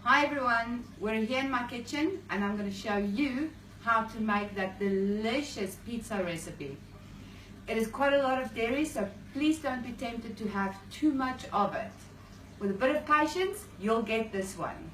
Hi everyone, we're here in my kitchen and I'm going to show you how to make that delicious pizza recipe. It is quite a lot of dairy, so please don't be tempted to have too much of it. With a bit of patience, you'll get this one.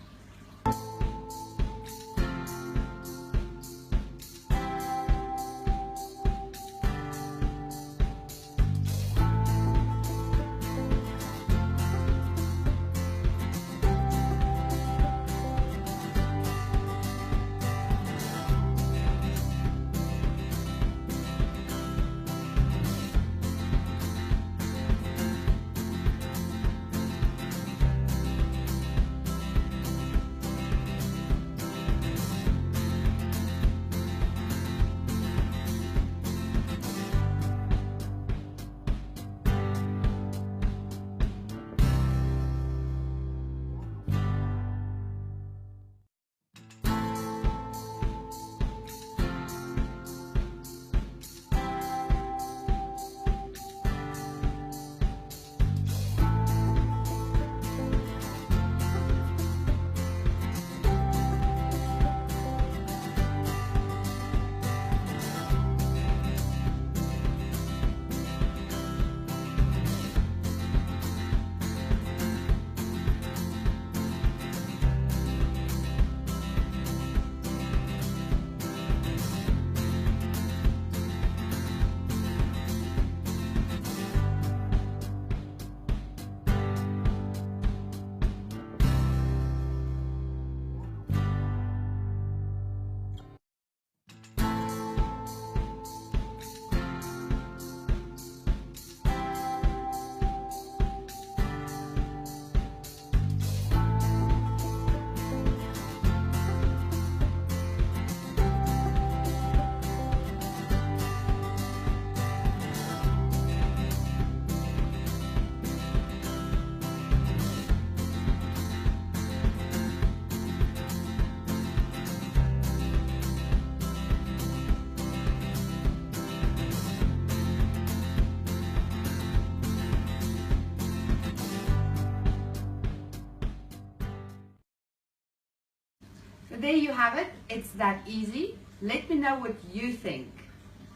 So there you have it. It's that easy. Let me know what you think.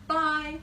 Bye.